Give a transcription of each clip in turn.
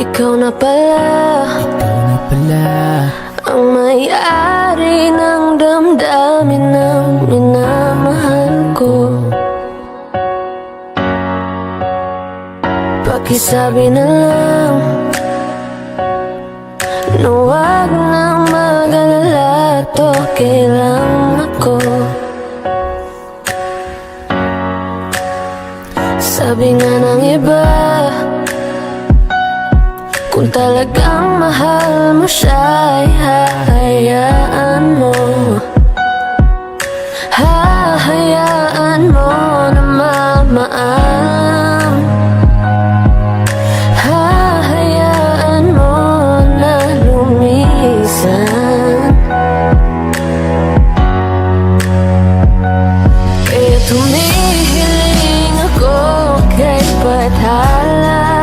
Ikaw na pala ang may-ari ng damdamin ng minamahal ko. Pakisabi na lang na huwag nang mag-alala, to okay lang ako. Sabi nga ng iba, kung talagang mahal mo siya ay hahayaan mo. Hahayaan mo na mamaalam. Hahayaan mo na lumisan. Kaya tumihiling ako kay Bathala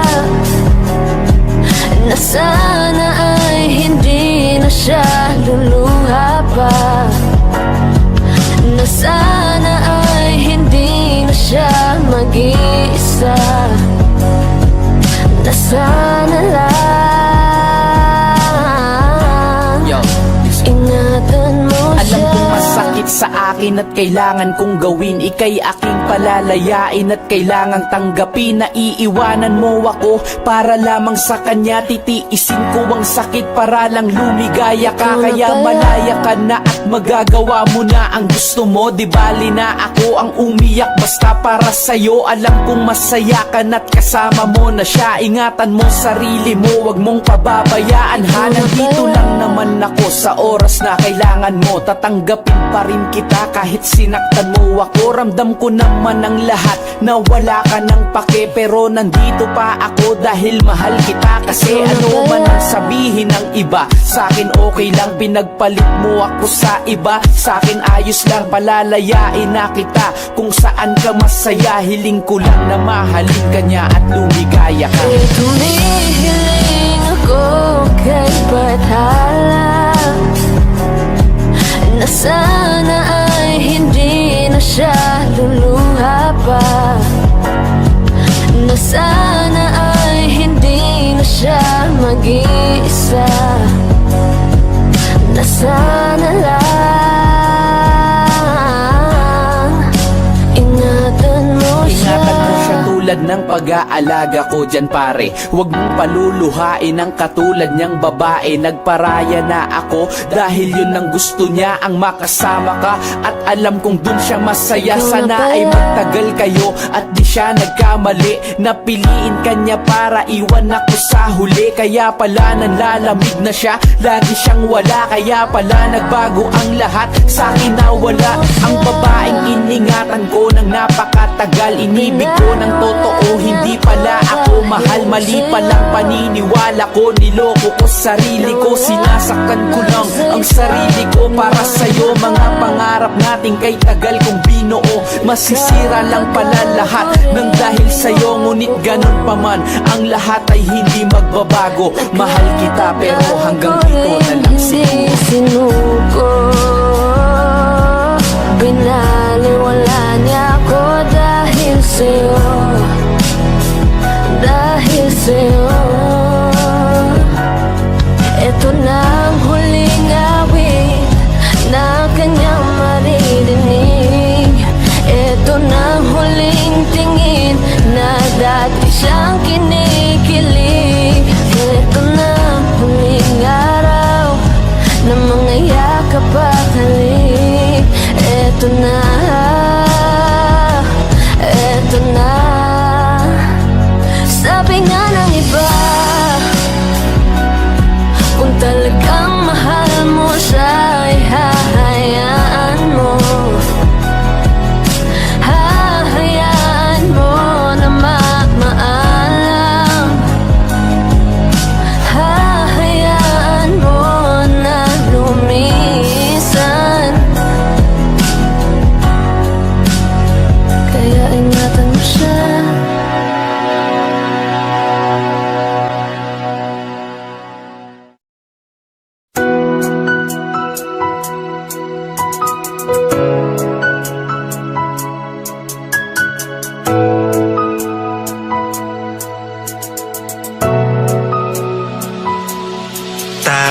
na sana ay hindi na siya luluha pa, na sana ay hindi na siya mag-iisa, na sana lang ingatan mo siya. Alam kong masakit sa akin at kailangan kong gawin, ika'y aking palalayain at kailangang tanggapin na iiwanan mo ako para lamang sa kanya. Titiisin ko ang sakit para lang lumigaya ka. Kaya malaya ka na at magagawa mo na ang gusto mo. Di bali na ako ang umiyak basta para sa'yo. Alam kong masaya ka na't kasama mo na siya. Ingatan mo sarili mo, wag mong pababayaan ha. Nandito lang naman ako sa oras na kailangan mo. Tatanggapin pa rin kita kahit sinaktan mo ako. Ramdam ko naman ang lahat na wala ka ng pake, pero nandito pa ako dahil mahal kita. Kasi ano man ang sabihin ng iba, sa'kin okay lang. Pinagpalit mo ako sa iba, sa'kin ayos lang. Palalayain na kita kung saan ka masaya. Hiling ko lang na mahalin ka niya at lumigaya ka. Tumihiling ako kay Bathala na sana ay hindi na siya luluha pa, na sana ay hindi na siya mag-iisa, na sana lang ingatan mo siya. Ingatan mo siya tulad ng pag-aalaga ko dyan pare. Huwag mong paluluhain ang katulad niyang babae. Nagparaya na ako dahil yun ang gusto niya, ang makasama ka. At alam kong dun siya masaya. Sana ay magtagal kayo at di siya nagkamali. Napiliin ka niya para iwan ako sa huli. Kaya pala nanlalamig na siya, lagi siyang wala. Kaya pala nagbago ang lahat, sa'kin na wala. Ang babaeng iningatan ko ng napakatagal. Inibig ko ng totoo, hindi pala ako mahal. Mali palang paniniwala ko, niloko ko sarili ko. Sinasaktan ko lang ang sarili ko para sa'yo. Mga pangarap natin kay tagal kong binuo, masisira lang pala lahat ng dahil sa'yo. Ngunit ganun pa man, ang lahat ay hindi magbabago. Mahal kita pero hanggang dito na lang sinuko. Binaliwala niya ako dahil sa'yo, dahil sa'yo. Ito na ang huling awit na kanyang maririnig. Ito na ang huling tingin na dati siyang kinikilig. Ito na ang huling araw na mga yakap at halik. Ito na, eto na. Sabi nga ng iba,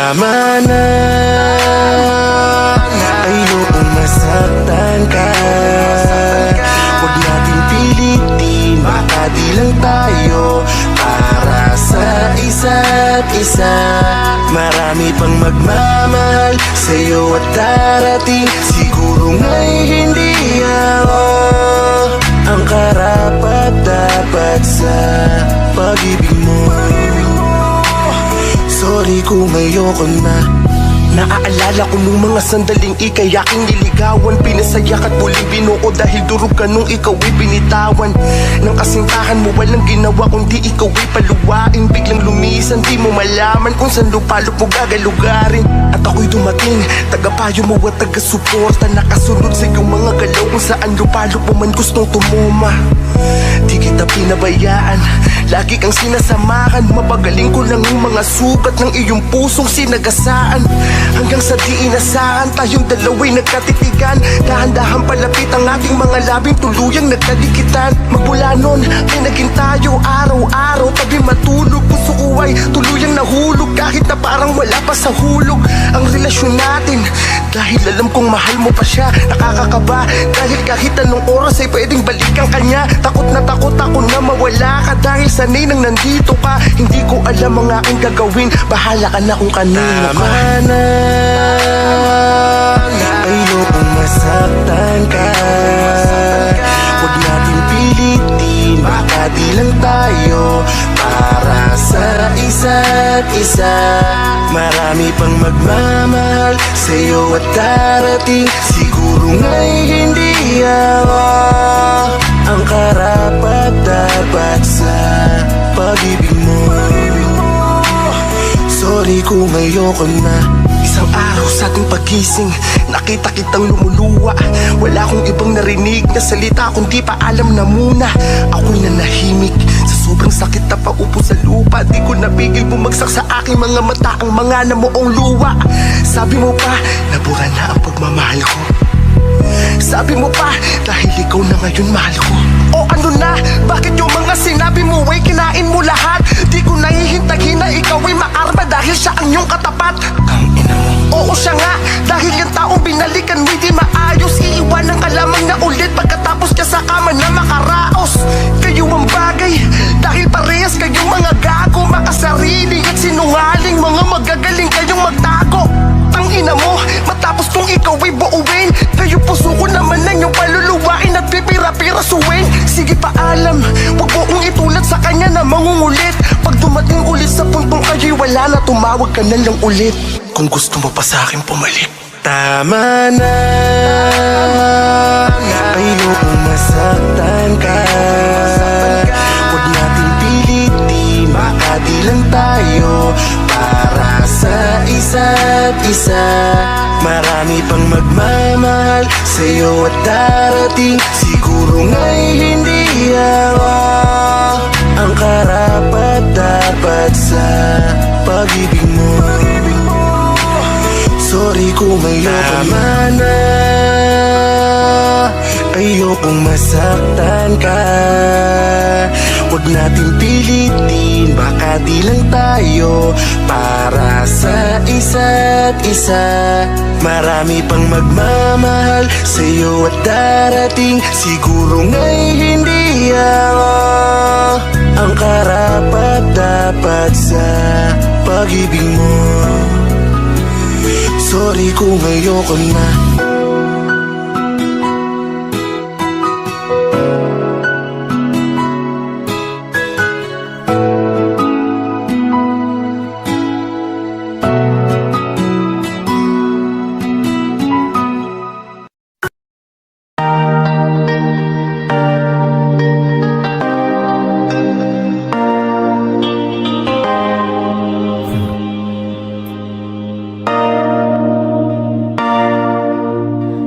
Tama na, ayokong masaktan ka. Huwag nating pilitin, baka di lang tayo para sa isa't isa. Marami pang magmamahal sa'yo at darating. Siguro nga'y hindi ako ang karapat dapat sa pag-ibig mo. Sorry kung ayoko na. Naaalala ko nung mga sandaling ikay aking niligawan. Pinasayak at muling binuo dahil durog ka nung ikaw ay binitawan. Nang kasintahan mo walang ginawa kundi ikaw ay paluwain. Biglang lumisan di mo malaman kung saan lupalop mo gagalugarin. At ako'y dumating, tagapayo mo at taga-suporta. Nakasunod sa iyong mga galaw kung saan lupalop mo man gustong tumuma. Di kita pinabayaan, lagi kang sinasamahan. Mapagaling ko lang yung mga sugat ng iyong pusong sinagasaan. Hanggang sa di inasahan, tayong dalawa'y nagkatitigan. Dahan-dahan palapit ang ating mga labing tuluyang nagkadikitan. Magmula nun ay naging tayo araw-araw tabi matulog. Puso ko ay tuluyang nahulog kahit na parang wala pa sa hulog ang relasyon natin. Dahil alam kong mahal mo pa siya, nakakakaba dahil kahit anong oras ay pwedeng balikan kanya. Takot na takot ako na mawala ka dahil sanay nang nandito ka. Hindi ko alam ang aking gagawin, bahala ka na kung kanino ka. Tama na, ayokong masaktan ka. Huwag natin pilitin, baka di lang tayo para sa isa't isa. Marami pang magmamahal sa'yo at darating. Siguro nga'y hindi ako ang karapat dapat sa pag-ibig mo. Sorry kung ayoko na. Isang araw sa ating pagising, nakita kitang lumuluwa. Wala akong ibang narinig na salita kundi paalam na muna. Ako'y nanahimik sa sobrang sakit na paupo sa lupa. Di ko napigil bumagsak sa aking mga mata ang mga namuong luwa. Sabi mo pa, nabura na ang pagmamahal ko. Sabi mo pa, dahil ikaw na ngayon mahal ko. O ano na, bakit yung mga sinabi mo ay kinain mo lahat? Di ko nahihintahin na ikaw ay maarma dahil siya ang iyong katapat. Oo siya nga, dahil yung taong binalikan mo di maayos. Iiwanan ka lamang na ulit pagkatapos ka sa kama na makaraos. Kayo ang bagay, dahil parehas kayong mga gago. Makasarili at sinungaling, mga magagaling kayong magtago. Tangina mo, matapos kung ikaw ay buuin, kayo puso ko naman na yung paluluwain at pipira-pirasuin. Sige paalam, wag mo kong itulad sa kanya na mangungulit. Pag dumating ulit sa puntong kayo'y wala na, tumawag ka na lang ulit kung gusto mo pa sa akin pumalik. Tama na, ayokong masaktan ka. Huwag natin pilitin, baka di lang tayo para sa isa't isa. Marami pang magmamahal sa'yo at darating. Siguro nga'y hindi ako ang karapat dapat sa pag-ibig mo. Sorry kung ayoko. Tama na, ayokong masaktan ka. Huwag natin pilitin, baka di lang tayo para sa isa't isa. Marami pang magmamahal sa'yo at darating. Siguro nga'y hindi ako ang karapat dapat sa pag-ibig mo. Sorry kung ayoko na.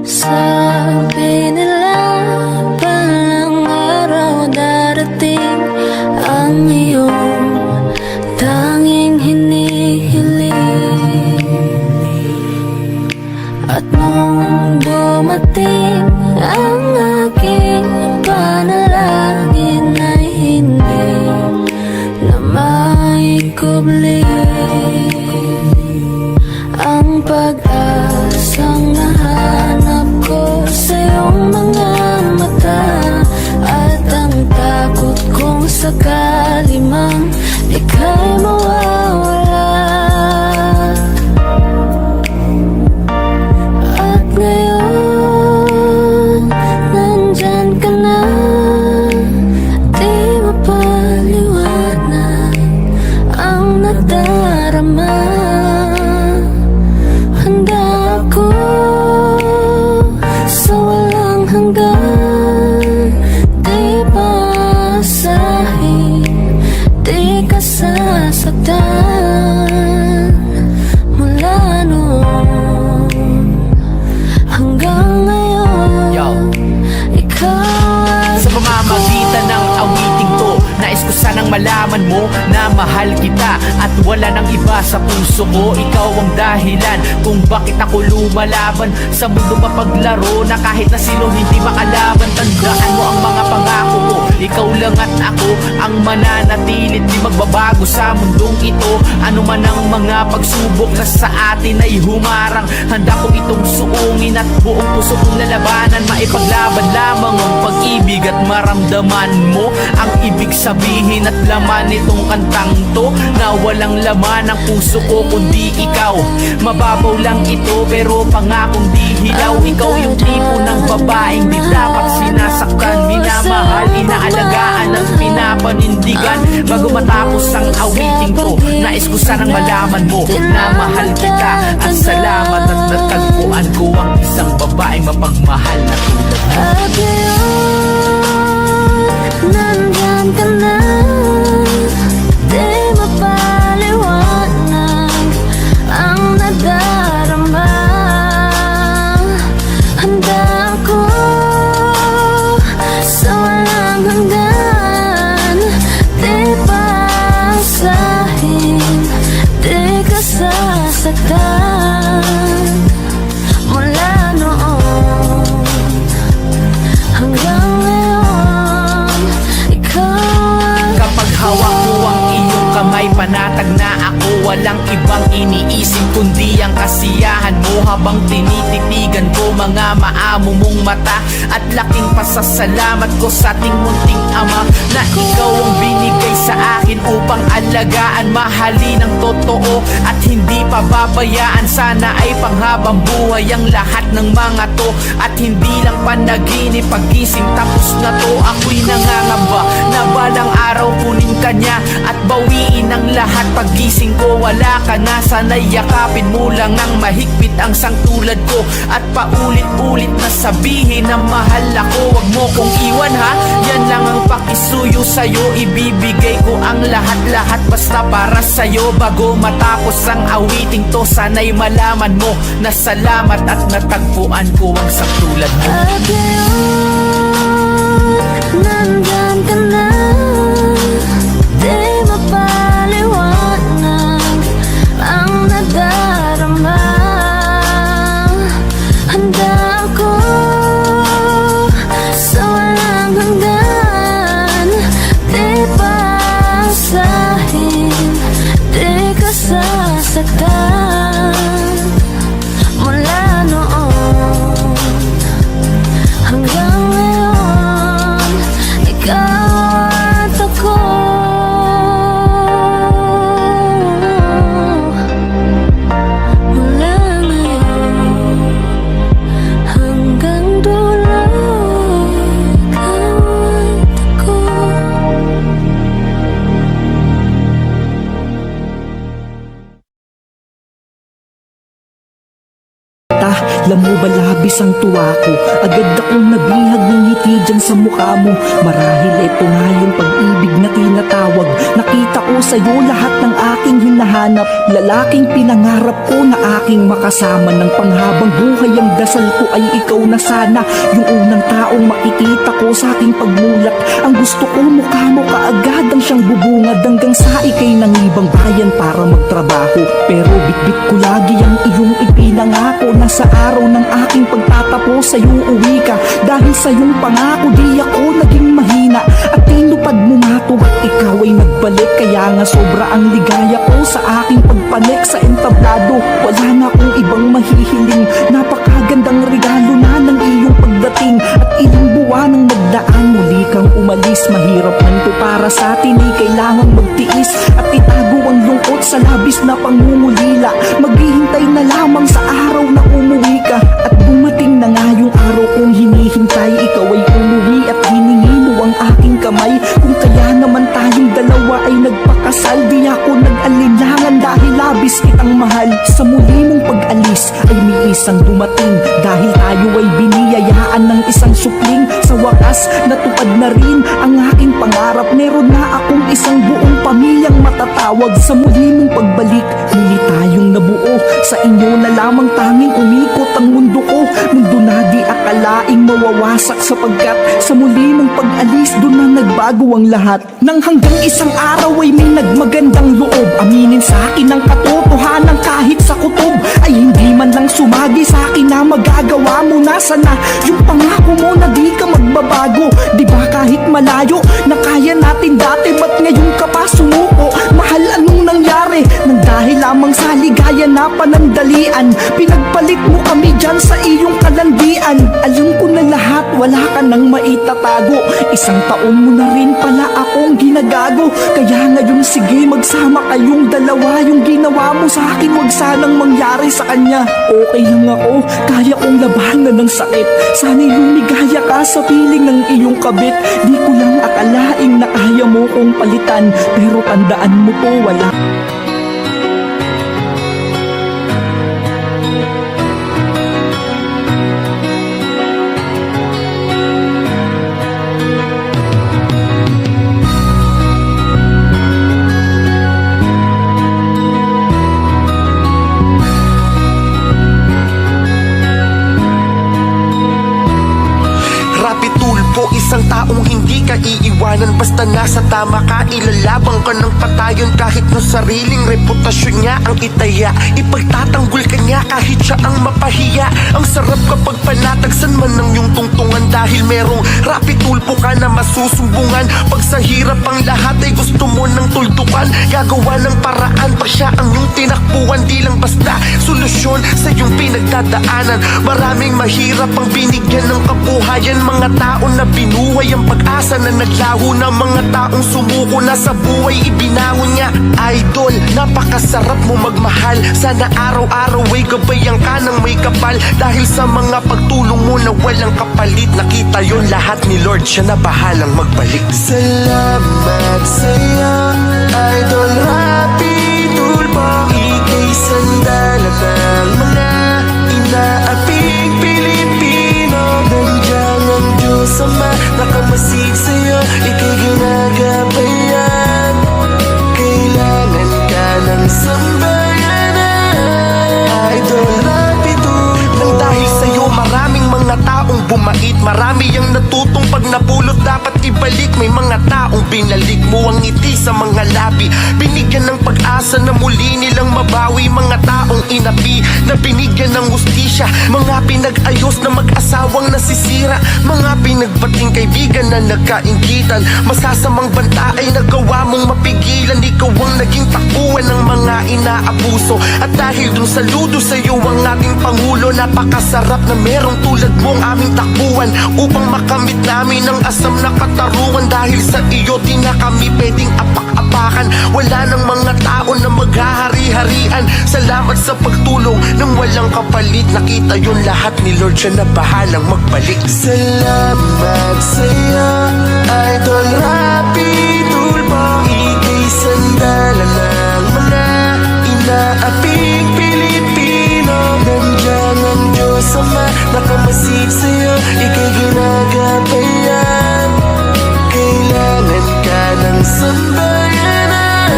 Sabi nila palang araw darating ang iyong tanging hinihiling. At nung dumating ang aking panalangin ay hindi na maikubli. nadarama. Handa ako sa walang hanggan. Di basahin, di ka sasaktan. Mula noon hanggang ngayon, ikaw Sa pamamagitan ng awiting to, nais ko sanang malaman mo na mahal kita at wala nang iba sa puso ko. Ikaw ang dahilan kung bakit ako lumalaban sa mundo mapaglaro na kahit na sino hindi makalaban. Tandaan mo ang mga pangako ko, ikaw lang at ako ang mananatilit, di magbabago sa mundong ito. Ano man ang mga pagsubok na sa atin ay humarang, handa ko itong suungin at buong puso kong lalabanan. Maipaglaban lamang ang pag-ibig at maramdaman mo ang ibig sabihin at laman nitong kantang to, na walang laman ang puso ko kundi ikaw. Mababaw lang ito pero pangakong di hilaw. Ikaw yung tipo ng babaeng di dapat sinasaktan, minamahal, inaalagaan at pinapanindigan. Bago matapos ang awiting to, nais ko sanang malaman mo na mahal kita at salamat at natagpuan ko ang isang babaeng mapagmahal na tulad mo. at ngayon, nandyan ka na. Di mapaliwanag ang nadarama. Handa ako sa walang hanggan. Di basahin, di ka sasaktan. Mula noon hanggang ngayon, ikaw Kapag hawak ko ang iyong kamay, panatag na ako. Walang ibang iniisip kundi ang kasiyahan mo. Habang tinititigan ko mga maamo mong mata, at laking pasasalamat ko sa ating munting ama, na ikaw ang binigay sa akin upang alagaan, mahalin ng totoo at hindi pababayaan. Sana ay panghabang buhay ang lahat ng mga to, at hindi lang panaginip, pagising tapos na to. Ako'y nangangamba na balang araw kunin ka niya at bawiin ang lahat. Pagising ko wala ka na, sana'y yakapin mo lang ang mahigpit ang sangtulad ko, at paulit-ulit na sabihin na mahal ako. Wag mo kong iwan ha, yan lang ang pakisuyo sa'yo. Ibibigay ko ang lahat-lahat basta para sa'yo. Bago matapos ang awiting to, sana'y malaman mo na salamat at natagpuan ko ang sangtulad mo. at ngayon, nandyan ka na. Di mapaliwanag ang nadarama. Handa ako sa walang hanggan. Di basahin, di ka sasaktan. Mula noon hanggang ngayon, ikaw at ako. Mula ngayon hanggang dulo, ikaw at ako. Alam mo ba labis ang tuwa ko, agad akong nabihag ng ngiti dyan sa mukha mo. Marahil ito nga yung pag-ibig na tinatawag. Nakita ko sa'yo lahat ng aking hinahanap, lalaking pinangarap ko na aking makasama. Ng panghabang buhay ang dasal ko ay ikaw na sana, yung unang taong makikita ko sa aking pagmulat. Ang gusto ko mukha mo kaagad ang siyang bubungad, hanggang sa ikay ng ibang bayan para magtrabaho. Pero bitbit ko lagi ang iyong ipinangako, na sa araw ng aking pagtatapos sa'yo uwi ka. Dahil sa iyong pangako di ako naging mahina, at tinupad mo nga to at ikaw ay nagbalik. Kaya nga sobra ang ligaya ko sa aking pagpanik sa entablado. Wala na akong ibang mahihiling, napakagandang regalo na ng iyong pagdating. At ilang buwan ang nagdaan, muli kang umalis. Mahirap man to para sa atin, ay kailangan magtiis at itago ang lungkot sa labis na pangungulila. Maghihintay na lamang sa araw na umuwi ka, at dumating na nga yung araw kong hinihintay. Ikaw ay umuwi at hiningi mo ang aking kamay. Kung kaya naman tayong dalawa ay nagpakasal, di ako nag-alala dahil labis kitang mahal. Sa muli mong pag-alis ay may isang dumating, dahil tayo ay biniyayaan ng isang supling. Sa wakas natupad na rin ang aking pangarap, meron na akong isang buong pamilyang matatawag. Sa muli mong pagbalik, muli tayong nabuo. Sa inyo na lamang tanging umikot ang mundo ko, mundo na di akalaing mawawasak, sapagkat sa muli mong pag-alis doon na nagbago ang lahat. Nang hanggang isang araw ay may nagmagandang loob, aminin sa akin ang katotohanan kahit sa kutob ay hindi man lang sumagi sa akin na magagawa mo na sana yung pangako mo na di ka magbabago. Di ba kahit malayo na kaya natin dati, ba't ngayon ka pa sumuko? Mahal, anong nangyari? Nang dahil lamang sa ligaya na panandalian, pinagpalit mo kami dyan sa iyong kalandian. Alam ko na lahat, wala ka nang maitatago, isang taon mo na rin pala akong ginagago. Kaya ngayon sige, magsama kayong dalawa. Yung ginawa mo sa akin, wag sanang mangyari sa kanya. Okay lang ako, kaya kong labanan ng sakit. Sana'y lumigaya ka sa piling ng iyong kabit. Di ko lang akalaing na kaya mo kong palitan, pero tandaan mo to, wala. Rapi Tulfo, isang taong hindi ka iiwanan. Basta nasa tama ka, ilalabang ka ng patayon. Kahit no sariling reputasyon niya ang itaya, ipagtatanggol ka niya kahit siya ang mapahiya. Ang sarap kapag panatagsan man ng iyong tungtungan, dahil merong Rapi Tulfo ka na masusumbungan. Pag sa hirap ang lahat ay gusto mo ng tuldukan, gagawa ng paraan pa siya ang iyong tinakbuhan. Di lang basta solusyon sa iyong pinagdadaanan. Maraming mahirap ang binigyan ng kabuhayan, mga tao na binuhay ang pag-asa na naglaho na, mga taong sumuko na sa buhay ibinangon niya. Idol, napakasarap mo magmahal, sana araw-araw ay gabayan ka ng may kapal. Dahil sa mga pagtulong mo na walang kapalit, nakita yon lahat ni Lord, siya na bahalang magbalik. Salamat sa'yo, Idol Rapi Tulfo. Ika'y sandalan ng mga inaaping Pilipino. Nandiyan ang Diyos Ama, nakamasid sa'yo, ika'y ginagabayan. Kailangan ka ng sambayanan, Idol Rapi Tulfo. Nang dahil sa'yo maraming mga taong bumait, marami ang natutong pag napulot dapat ibalik. May mga taong binalik mo ang ngiti sa mga labi, binigyan ng pag-asa na muli nilang mabawi. Mga taong inapi na binigyan ng hustisya, mga pinag-ayos na mag-asawang nasisira, mga pinagbating kaibigan na nagkainggitan. Masasamang banta ay nagawa mong mapigilan, ikaw ang naging takbuhan ng mga inaabuso. At dahil dun saludo sa'yo ang ating Pangulo, napakasarap na merong tulad mong aming takbuhan, upang makamit namin ang asam na katarungan. Dahil sa iyo di na kami pwedeng apak-apakan, wala nang mga tao na maghahari-harian. Salamat sa pagtulong ng walang kapalit, nakita yon lahat ni Lord, siya na bahalang magbalik. Salamat sa'yo, Idol Rapi Tulfo. Ika'y sandalan ng mga inaaping Pilipino. Nandiyan ang Diyos Ama, nakamasid sa'yo, ika'y ginagabayan. Kailangan ka ng sambayanan,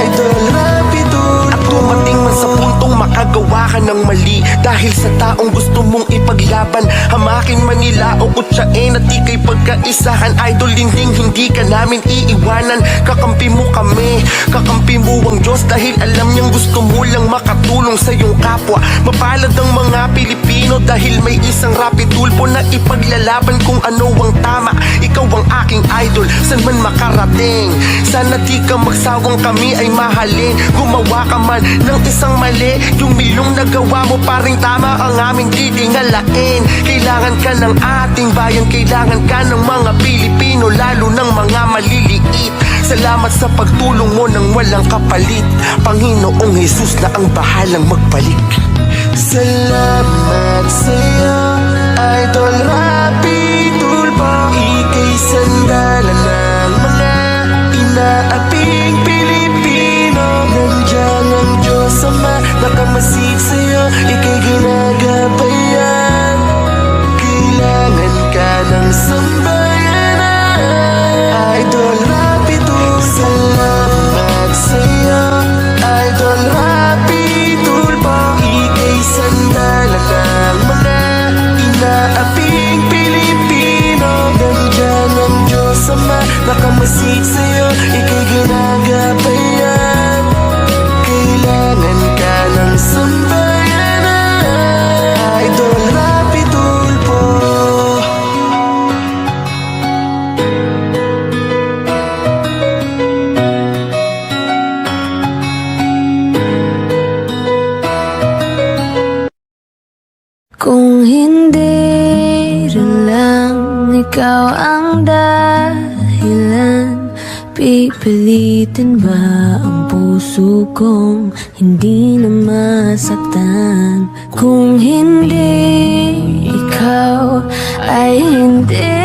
Idol Rapi Tulfo. At dumating man sa puntong makagawa ka ng mali, dahil sa taong gusto mong ipaglaban, hamakin man nila o kutsain at ika'y pagkaisahan. Idol, hindi ka namin iiwanan, kakampi mo kami, kakampi mo ang Diyos, dahil alam niyang gusto mo lang makatulong sa iyong kapwa. Mapalad ang mga Pilipino dahil may isang Rapi Tulfo na ipaglalaban kung ano ang tama. Ikaw ang aking idol, saan man makarating, sana di ka magsawang kami ay mahalin. Gumawa ka man ng isang mali, yung milong nagawa mo paring tama ang aming didingalain. Kailangan ka ng ating bayan, kailangan ka ng mga Pilipino, lalo ng mga maliliit. Salamat sa pagtulong mo nang walang kapalit, Panginoong Jesus na ang bahalang magbalik. Salamat sa'yo, Idol Rapi Tulfo. Ika'y sandalan ng mga inaaping Pilipino. Nandiyan Kahit sa'yo, ika'y ginagabayan, kailangan ka ng sambayanan. Idol Rapi Tulfo. Kung hindi rin lang ikaw ang dahilan, pipilitin ba ang puso kong hindi na masaktan? Kung hindi ikaw ay hindi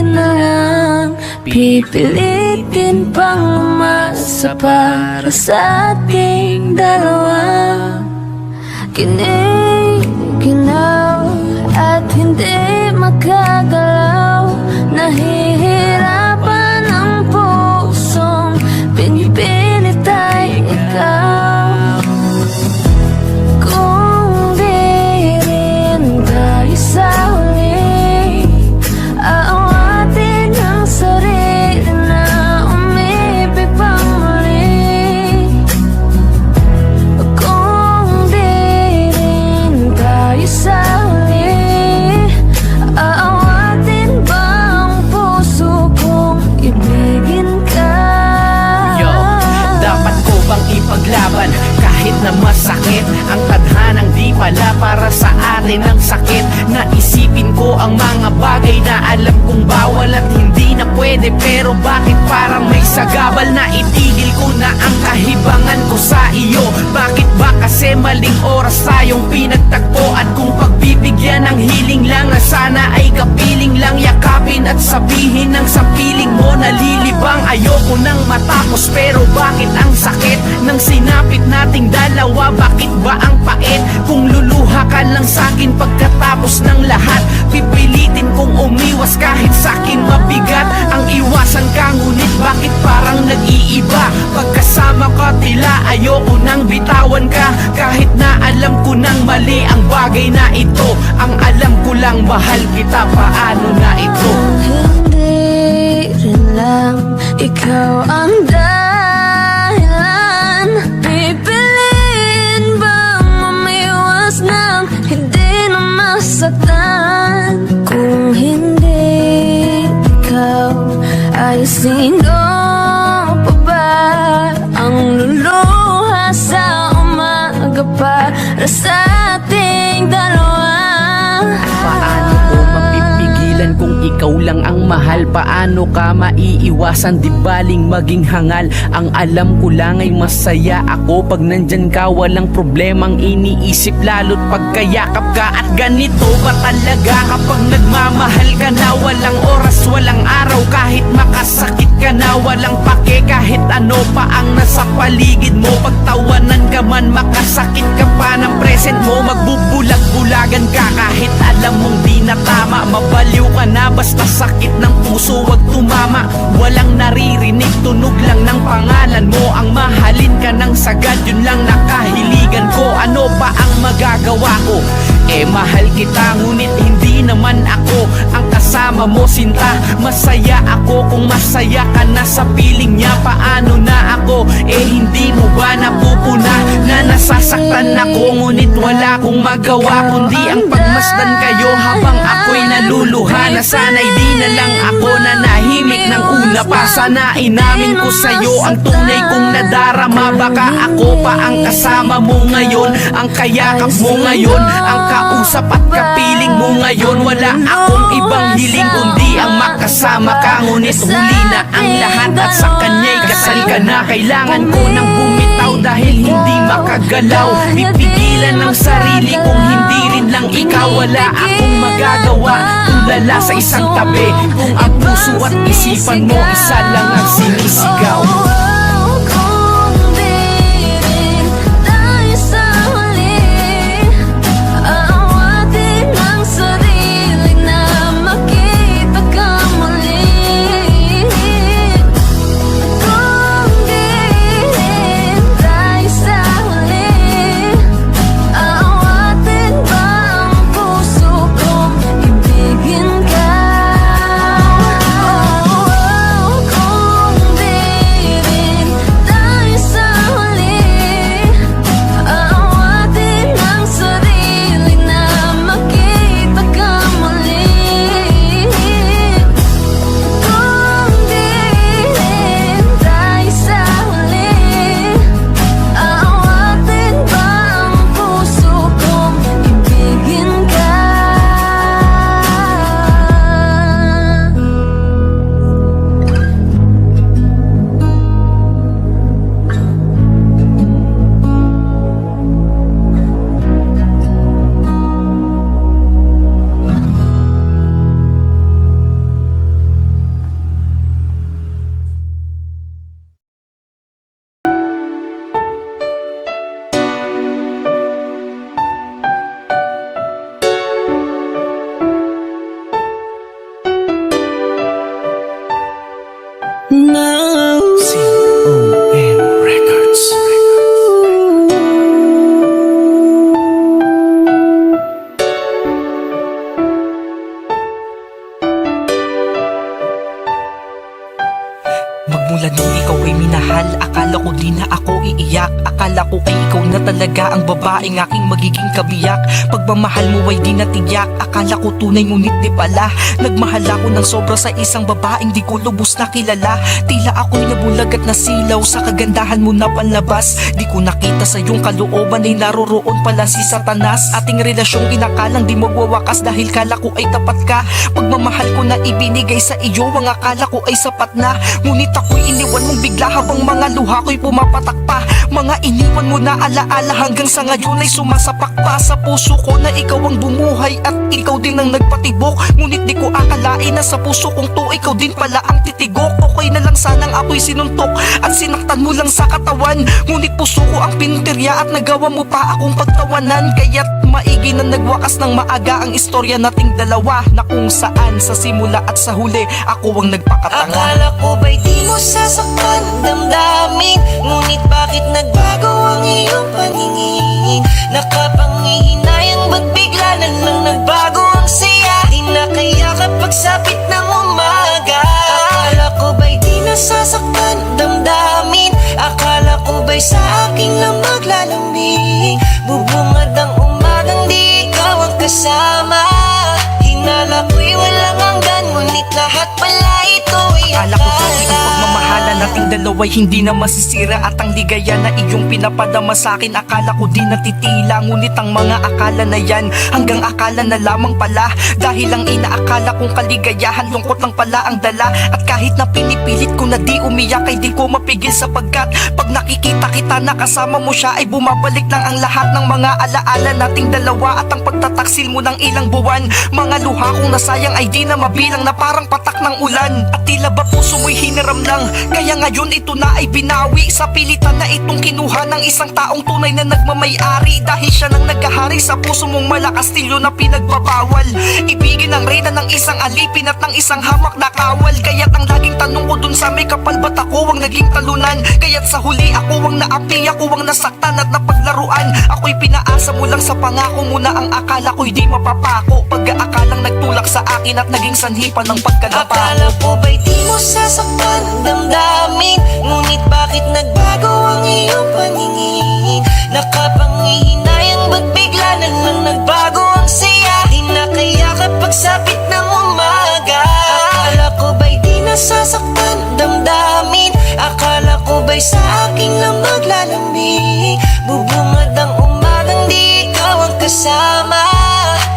na lang, pipilitin pang umasa para sa ating dalawa. Ginaw at hindi makagalaw, nahihirapan ang pusong pinipilit ay ikaw. Kung di rin tayo sa huli, aawatin ang sarili na umibig pang muli. Kung di rin tayo sa huli, aawatin ba ang puso kong ibigin ka? Yo, dapat ko bang ipaglaban kahit na masakit? Ang tadhanang di pala para sa atin ang sakit. Naisipin ko ang mga bagay na alam kong bawal at hindi na pwede, pero bakit parang may sagabal na itigil ko na ang kahibangan ko sa iyo? Bakit ba kasi maling oras tayong pinagtagpo? At kung pagbibigyan ng hiling lang na sana ay kapiling lang, yakapin at sabihin ng sapiling mo nalilibang. Ayoko nang matapos, pero bakit ang sakit ng sinapit nating dalawa? Bakit ba ang pait kung luluha ka lang sa'kin pagkatapos ng lahat? Pipilitin kong umiwas kahit sa'kin mabigat ang iwasan ka, ngunit bakit parang nag-iiba? Pagkasama ka tila ayoko nang bitawan ka, kahit na alam ko nang mali ang bagay na ito. Ang alam ko lang mahal kita, paano na ito? Kung hindi rin lang ikaw ang dahilan, pipiliin bang umiwas ng hindi na masaktan? Kung hindi ikaw, ay sino pa ba ang luluha sa umaga para sa ating dalawa? Paano ko mapipigilan kung ikaw lang ang mahal? Paano ka maiiwasan, di baling maging hangal? Ang alam ko lang ay masaya ako pag nandyan ka, walang problemang iniisip lalo't pagkayakap ka. At ganito ba talaga kapag nagmamahal ka na? Walang oras, walang araw, kahit makasakit ka na, walang pake kahit ano pa ang nasa paligid mo. Pagtawanan ka man, makasakit ka pa ng present mo, magbubulag-bulagan ka kahit alam mong di na tama. Mabaliw ka na basta sakit ng puso, wag tumama. Walang naririnig, tunog lang ng pangalan mo. Ang mahalin ka ng sagad, yun lang nakahiligan ko. Ano pa ang magagawa ko? Mahal kita, ngunit hindi naman ako ang kasama mo, sinta. Masaya ako kung masaya ka na sa piling niya. Paano na ako? Hindi mo ba napupuna na nasasaktan ako? Ngunit wala akong magawa kundi ang pagmasdan kayo habang ako'y naluluha. Nasanay di na lang ako na nahimik ng una pa. Sana inamin ko sa'yo ang tunay kong nadarama. Baka ako pa ang kasama mo ngayon, ang kayakap mo ngayon, ang kausap at kapiling mo ngayon. Wala akong ibang hiling kundi ang makasama ka. Ngunit huli na ang lahat at sa kanya'y kasal ka na. Kailangan ko nang bumitaw dahil hindi makagalaw. Pipigilan ng sarili kung hindi rin lang ikaw. Wala akong magagawa kung lala sa isang tabi. Kung ang puso at isipan mo isa lang ang sinisigaw. Kung di rin tayo sa huli, aawatin ang sarili na makita ka muli. Kung di rin tayo sa huli, aawatin ba ang puso kong ibigin ka? Kung umiiyak. Akala ko ay ikaw na talaga ang babaeng aking magiging kabiyak. Pagmamahal mo ay di natiyak, akala ko tunay ngunit di pala. Nagmahal ako ng sobra sa isang babaeng di ko lubos na kilala. Tila ako'y nabulag at nasilaw sa kagandahan mo na panlabas. Di ko nakita sa iyong kalooban ay naroroon pala si Satanas. Ating relasyong inakalang di magwawakas dahil kala ko ay tapat ka. Pagmamahal ko na ibinigay sa iyo, ang akala ko ay sapat na. Ngunit ako'y iniwan mong bigla habang mga luha ko'y pumapatak pa. Mga iniwan mo na alaala hanggang sa ngayon ay sumasapak pa sa puso ko na ikaw ang bumuhay at ikaw din ang nagpatibok. Ngunit di ko akalain na sa puso kong to ikaw din pala ang titigok. Okay na lang sanang ako'y sinuntok at sinaktan mo lang sa katawan. Ngunit puso ko ang pinuntirya at nagawa mo pa akong pagtawanan. Kaya't maigi na nagwakas ng maaga ang istorya nating dalawa, na kung saan sa simula at sa huli ako ang nagpakatanga. Akala ko ba'y di mo sasaktan ang damdamin, ngunit bakit nagbago ang iyong paningin? Nakapangihinayang ba't bigla na lang nagbago ang siya? Di na kaya kapag sapit ng umaga. Akala ko ba'y di nasasaktan ang damdamin, akala ko ba'y sa aking lang maglalamig? Bubungad ang umagang di ikaw ang kasama. Hinala ko'y walang hanggan, ngunit lahat pala ito'y Akala ko dati ang pagmamahala nating dalawa'y hindi na masisira, at ang ligaya na iyong pinapadama sa akin akala ko di natitila. Ngunit ang mga akala na yan hanggang akala na lamang pala, dahil ang inaakala kong kaligayahan lungkot lang pala ang dala. At kahit na pinipilit ko na di umiyak ay di ko mapigil, sapagkat pag nakikita kita na kasama mo siya ay bumabalik lang ang lahat ng mga alaala nating dalawa. At ang pagtataksil mo ng ilang buwan, mga luha kong nasayang ay di na mabilang, na parang patak ng ulan. At tila ba puso mo'y hiniram lang, kaya ngayon ito na ay binawi. Sa pilitan na itong kinuha ng isang taong tunay na nagmamay-ari, dahil siya nang naghahari sa puso mong malakas tilyo na pinagbabawal. Ibigin ang reyna ng isang alipin at ng isang hamak na kawal. Kaya't ang laging tanong ko dun sa may kapal, ba't ako ang naging talunan? Kaya't sa huli ako ang naapi, ako ang nasaktan at napaglaruan. Ako'y pinaasa mo lang sa pangako mo na ang akala ko'y di mapapako. Pag-aakalang nagtulak sa akin at naging sanhipan ng pagkadapa. Akala ko ba'y di mo sasaktan ang damdamin, ngunit bakit nagbago ang iyong paningin? Nakapangihinayang ba't bigla na lang nagbago ang siya? Di na kaya kapag sapit ng umaga. Akala ko ba'y di nasasaktan ang damdamin, akala ko ba'y sa aking lang maglalamig? Bubungad ang umagang di ikaw ang kasama.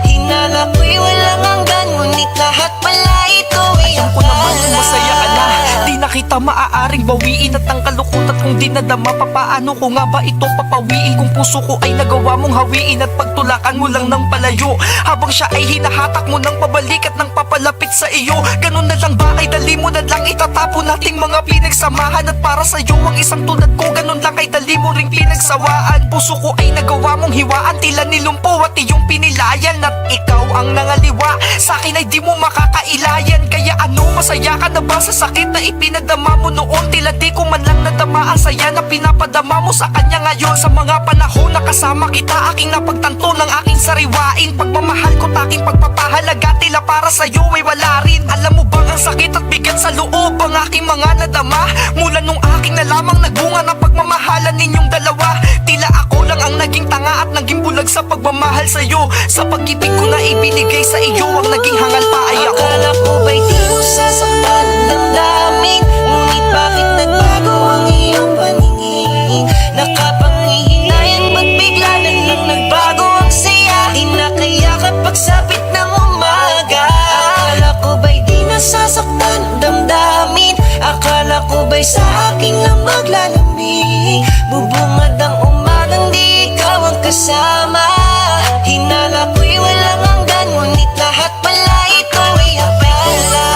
Hinala ko'y walang hanggan, ngunit lahat pala ito'y Alam ko naman kung masaya ka na, di na kita maaaring bawiin. At ang kalungkot at kung di nadama, papaano ko nga ba ito papawiin? Kung puso ko ay nagawa mong hawiin at pagtulakan mo lang ng palayo, habang siya ay hinahatak mo ng pabalik at ng papalapit sa iyo. Ganun na lang ba ay dali mo na lang itatapon nating mga pinagsamahan? At para sa iyo ang isang tulad ko, ganun lang ay dali mo ring pinagsawaan. Puso ko ay nagawa mong hiwaan, tila nilumpo at iyong pinilayan. At ikaw ang nangaliwa, sa akin ay di mo makakailayan. Kaya ano, masaya ka na ba sa sakit na ipinadama mo noon? Tila di ko man lang nadama ang saya na pinapadama mo sa kanya ngayon. Sa mga panahon na kasama kita, aking napagtanto ng aking sariwain. Pagmamahal ko taking pagpapahalaga, tila para sa'yo ay wala rin. Alam mo bang ang sakit at bigat sa loob ang aking mga nadama? Mula nung aking nalamang nagbunga ng pagmamahalan ninyong dalawa. Tila ako lang ang naging tanga at naging bulag sa pagmamahal sa'yo. Sa pag-ibig ko na ibinigay sa iyo, ang naging hangal pa ay ako. Akala ko ba'y di mo sasaktan ang damdamin, ngunit bakit nagbago ang iyong paningin? Nakapangihinayang ba't bigla na lang nagbago ang siya? Di na kaya kapag sapit ng umaga. Akala ko ba'y di nasasaktan ang damdamin, akala ko ba'y sa aking lang maglalamig? Bubungad ang umagang di ikaw ang kasama. Hinala ko'y walang hanggan, ngunit lahat pala ito'y akala.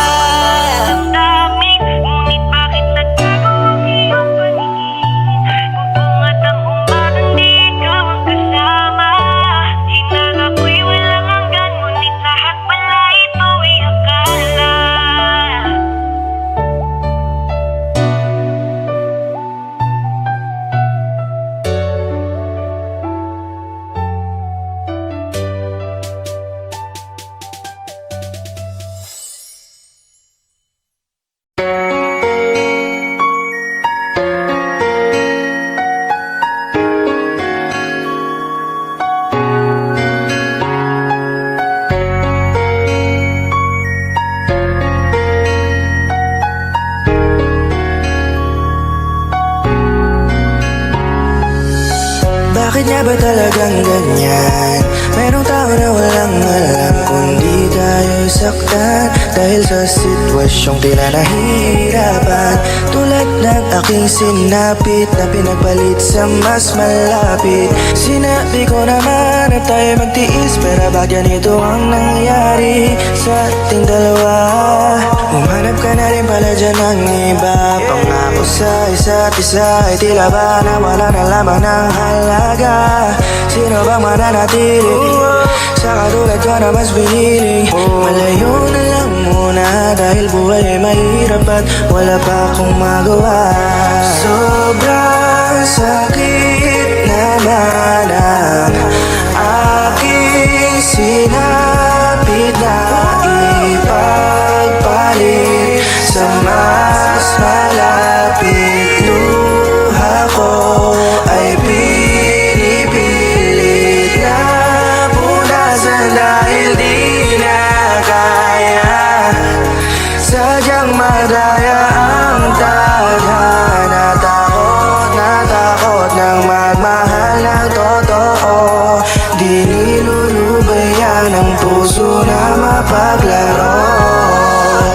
Damdamin, ngunit bakit nagbago ang iyong paningin? Bubungad ang umagang di ikaw ang kasama. Hinala ko'y walang hanggan, ngunit lahat pala ito'y akala. Bakit niya ba talagang ganyan? Merong tao na walang alam kundi tayo'y saktan dahil sa sitwasyong tila nahihirapan. Tulad ng aking sinapit na pinagpalit sa mas malapit. Sinabi ko naman na tayo magtiis, pero bakit ganito ang nangyari sa ating dalawa? Umanap ka na rin pala dyan ng iba. Pangako sa isa't isa ay tila ba nawala na lamang ng halaga. Sino bang mananatili sa katulad ko na mas piniling malayo na lang muna dahil buhay ay mahirap at wala pa akong magawa. Sobrang sakit naman ang aking sinapit na ipagpalit sa mas malapit. Luha ko ay pinipilit na punasan dahil di na kaya. Sadyang madaya ang tadhana. Takot ng magmahal ng totoo. Di nilulubayan ang puso na mapaglaro.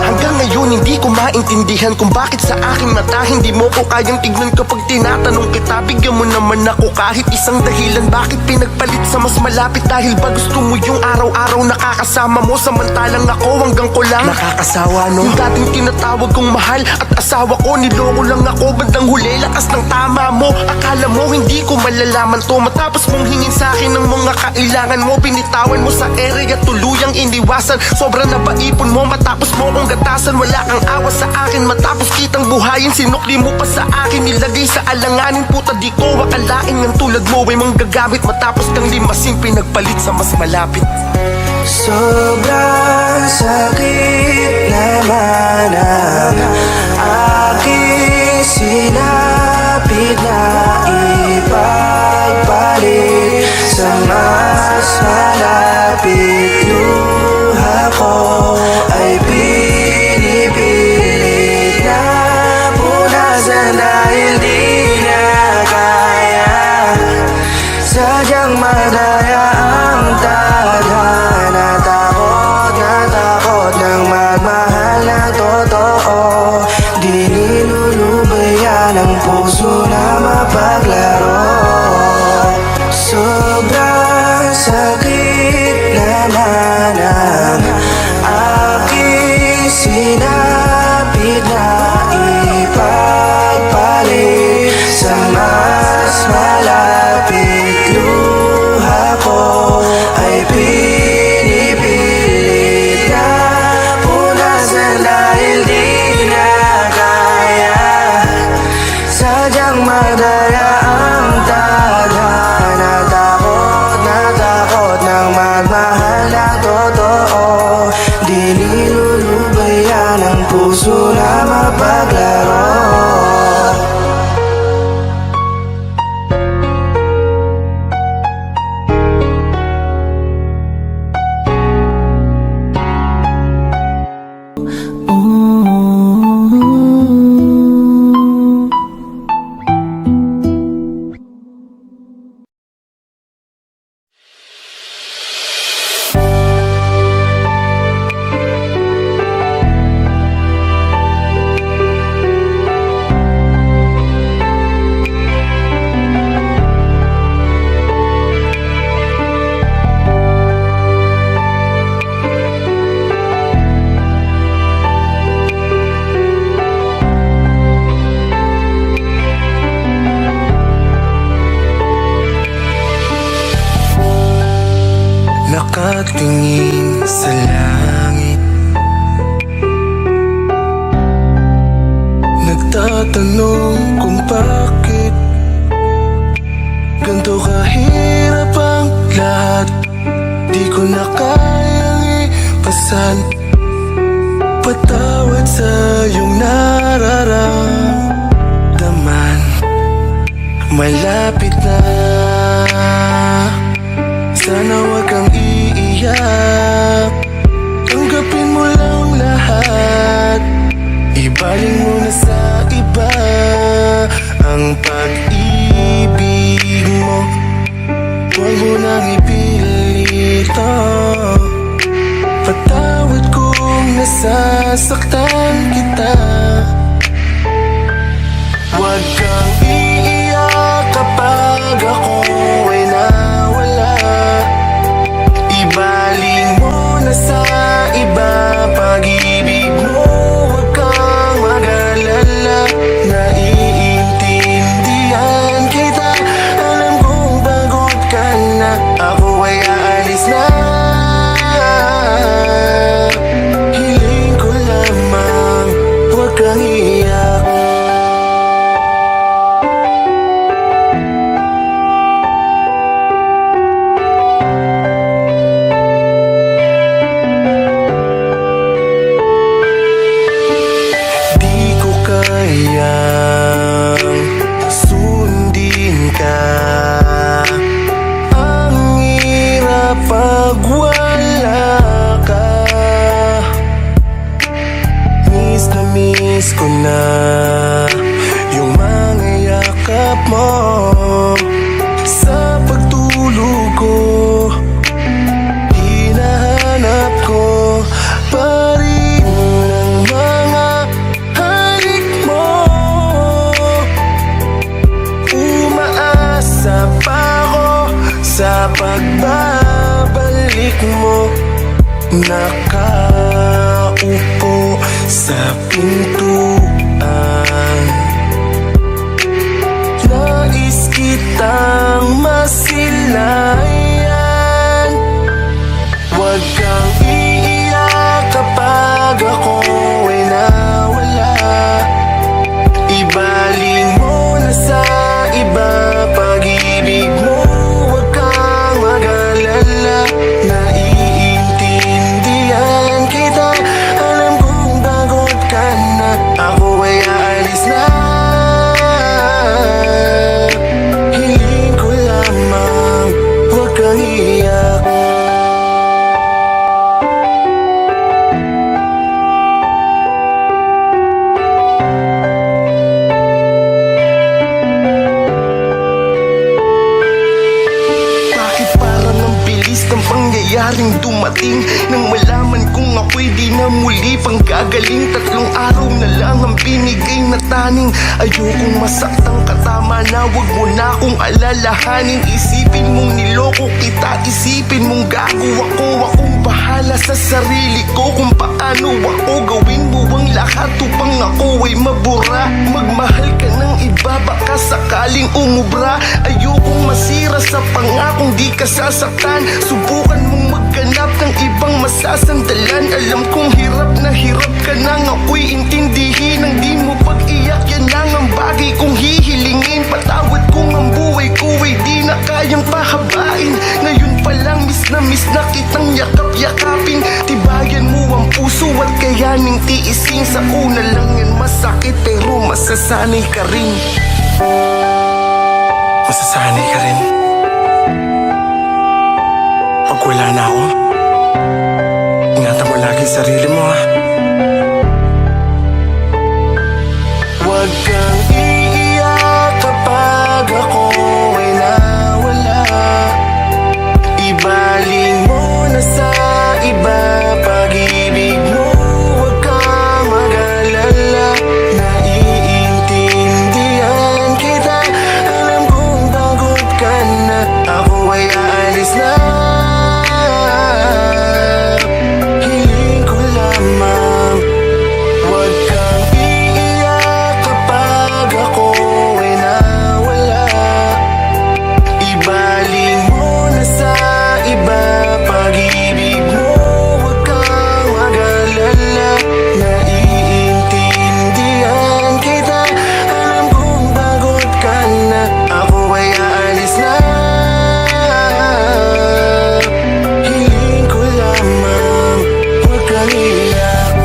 Hanggang ngayon hindi ko maintindihan kung bakit sa aking mata hindi mo ko kayang tignan kapag tinatanong kita. Bigyan mo naman ako kahit isang dahilan bakit pinagpalit sa mas malapit. Dahil ba gusto mo yung araw-araw nakakasama mo, samantalang ako hanggang ko lang nakakasawa no. Yung dating tinatawag kong mahal at asawa ko, niloko lang ako bandang huli. Lakas ng tama mo, akala mo hindi ko malalaman to. Matapos mong hingin sa akin ng mga kailangan mo, binitawan mo sa ere at tuluyang iniwasan. Sobrang napaipon mo matapos mo kong gatasan. Wala kang awa sa akin matapos kitang buhayin. Sinukli mo pa sa akin, nilagay sa alanganin. Puta di ko akalain ng tulad mo ay manggagamit. Matapos kang limasin, pinagpalit sa mas malapit. Sobrang sakit naman ang aking sinapit na ipagpalit sa mas malapit. Luha ko ay pinipilit na punasan dahil di na kaya. Sadyang madaya ang tadhana. Takot ng magmahal na totoo. Di nilulubayan ang puso na mapaglaro. Sobrang sakit naman ang aking sinapit na ipagpalit sa mas malapit. Luha ko ay pinipilit na punasan dahil di na kaya. Sadyang madaya ang tadhana. Takot ng magmahal na totoo. Di nilulubayan ang puso na mapaglaro. Nakatingin sa langit, nagtatanong kung bakit ganito kahirap ang lahat. Di ko na kayang ipasan. Patawad sa iyong nararamdaman. Malapit na, sana wag kang iiyak. Tanggapin mo lang lahat. Ibaling mo na sa iba ang pag-ibig mo. pagbabalik mo, nakaupo sa pintuan. Nais kitang masilayan. Huwag kang iiyak kapag ako'y nawala. Ibaling mo na sa iba pag-ibig mo. Huwag kang mag-alala, naiintindihan kita. Alam kong pagod ka na, ako ay aalis na. Hiling ko lamang, huwag kang iiyak. Bakit parang ang bilis ng pangyayaring dumating, nang malaman kong ako'y di na muli pang gagaling. 3 araw na lang ang binigay na taning. Ayokong masaktang katama na, wag mo na akong alalahanin. Isipin mong niloko kita, isipin mong gago ako. Akong bahala sa sarili ko kung paano ako gawin mo ang lahat upang ako ay mabura. Magmahal ka ng iba, baka sakaling umubra. Ayokong masira sa pangakong di ka sasaktan. Subukan mong magganap ng ibang masasandalan. Alam kong hirap na hirap ka nang ako'y intindihin. Ang di mo pag-iyak, yan lang ang bagay kong hihilingin. Patawad kung ang buhay ko ay di na kayang pahabain. Ngayon pa lang miss na kitang yakap-yakapin. Tibayan mo ang puso at kayaning tiisin. Sa una lang yan masakit pero masasanay ka rin. Masasanay ka rin. Pag wala na ako, ingatan mo lagi sarili mo, ha. Huwag kang iiyak kapag ako ay nawala. Ibaling mo na sa iba pag-ibig mo. Huwag kang mag-alala, naiintindihan kita. Alam kong pagod ka na, ako ay aalis na. Hiling ko lamang, huwag kang iiyak kapag ako ay nawala. Ibaling mo na sa iba pag-ibig mo. Huwag kang mag-alala, naiintindihan kita. Alam kong pagod ka na, ako ay aalis na. Hiling ko lamang, huwag kang iiyak.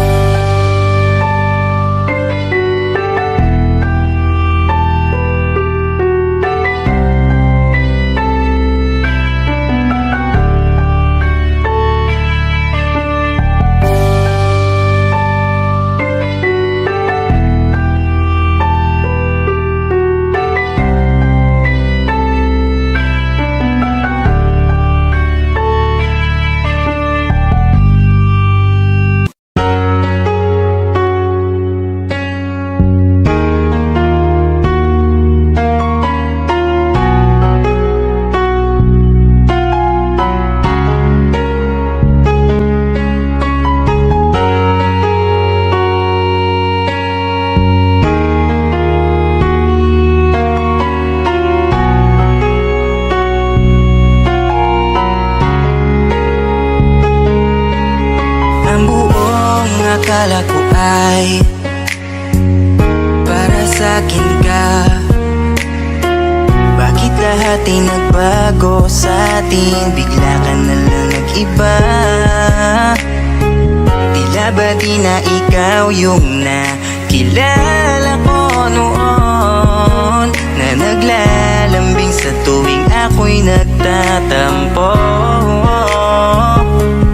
Ang buong akala ko ay para sa'kin ka. Bakit lahat ay nagbago sa'tin? Bigla ka na lang nag-iba. Tila ba di na ikaw yung nakilala ko noon, na naglalambing sa tuwing ako'y nagtatampo.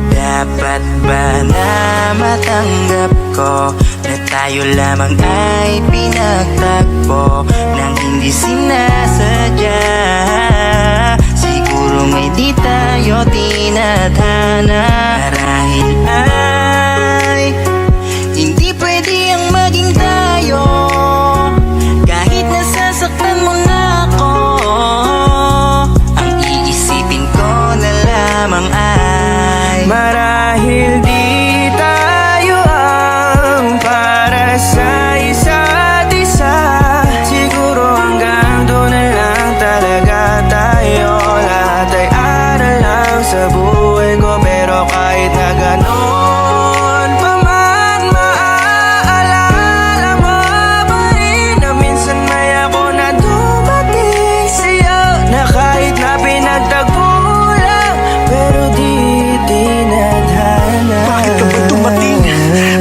Dapat ba na matanggap ko na tayo lamang ay pinagtagpo nang hindi sinasadya? Siguro may di tayo tinadhana. Marahil ay hindi pwede ang maging tayo, kahit nasasaktan mo na ako. Ang iisipin ko sa buhay ko. Pero kahit na ganon pa man, maaalala mo pa rin na minsan may ako na dumating sa'yo, na kahit na pinagtagpo lang, pero di tinadhana. Bakit ka ba dumating?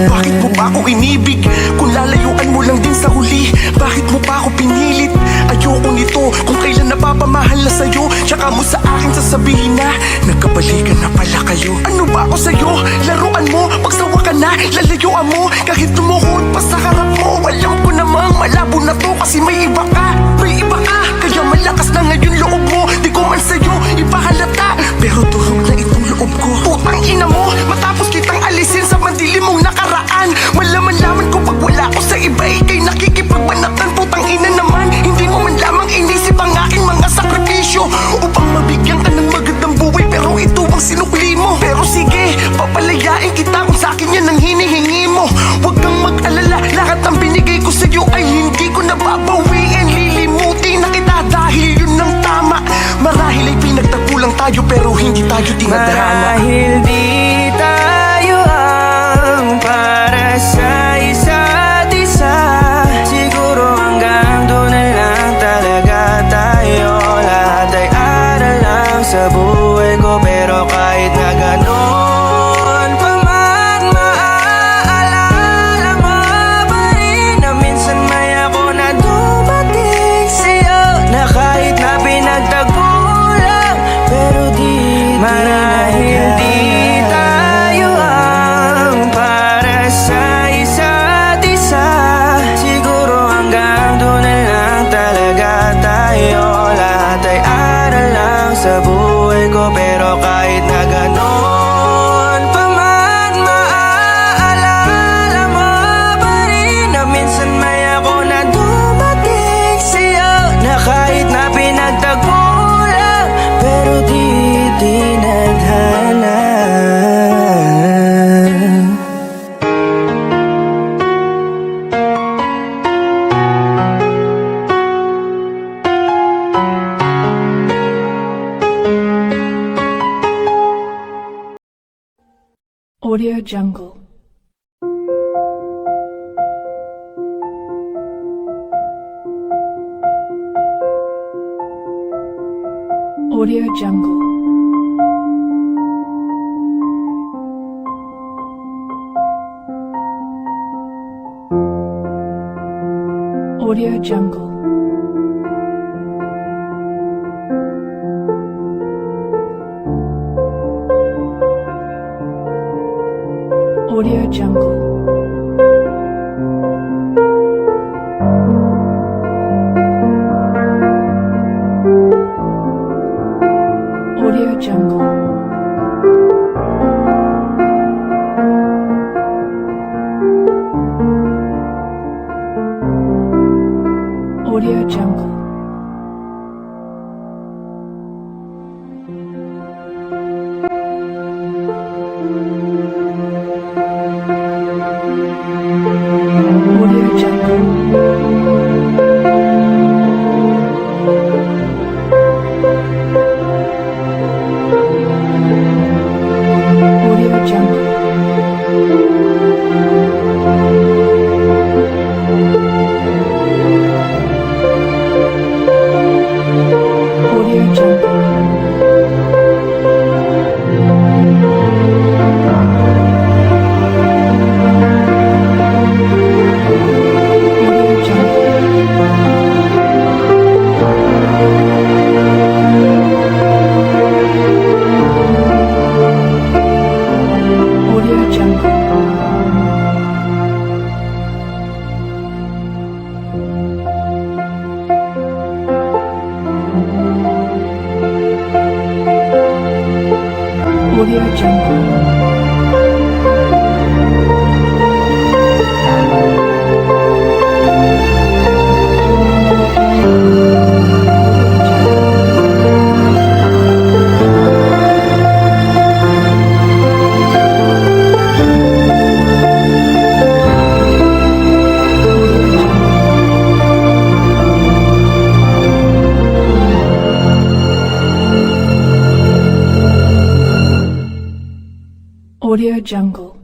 Bakit mo pa ako inibig? Kung lalayuan mo lang din sa huli, bakit mo pa ako pinilit? Ayoko nito kung kailan napapamahal na sa'yo, tsaka mo sa akin sasabihin na nagkabalikan na pala kayo. Ano ba ako sa'yo? Laruan mo, pagsawa ka na, lalayuan mo. Kahit tumuhod pa sa harap mo, alam ko namang malabo na to, kasi may iba ka. May iba ka, kaya malakas na ngayon loob mo. Di ko man sa'yo ipahalata, pero durog na itong loob ko. Putang ina mo, matapos kitang alisin sa mandilim mong nakaraan, malaman-laman ko pag wala ko sa iba, ikay nakikipagbanatan. Putang ina naman, hindi mo man lamang inisip ang aking mga sakripisyo upang mabigyan ka ng magandang buhay, pero ito ang sinukli mo. Pero sige, papalayain kita kung sa akin yan ang hinihingi mo. Huwag kang mag-alala, lahat ng binigay ko sa'yo ay hindi ko nababawiin. Lilimutin na kita dahil yun ang tama. Marahil ay pinagtagpulang tayo, pero hindi tayo tinadhana. Marahil di tayo ang para sa isa't isa, siguro hanggang doon na lang talaga tayo. Lahat ay aral lang sa buhay ko, pero kahit na ganon pa man, maaalala mo pa rin na minsan may ako na dumating sa'yo, na kahit na pinagtagpo lang, pero di marahil di tayo ang para sa isa't isa, siguro hanggang doon na lang talaga tayo. Lahat ay aral lang sa buhay ko, pero kahit na ganon pa man, maaalala mo pa rin na minsan may ako na dumating sa'yo, na kahit na pinagtagpo lang, pero di tinadhana. Audio Jungle. Audio Jungle. Audio Jungle. Audio Jungle. Audio Jungle. Audio Jungle. Audio Jungle. Audio Jungle. Audio Jungle. Audio Jungle. Audio Jungle. Audio Jungle. Audio Jungle.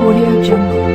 Audio Jungle.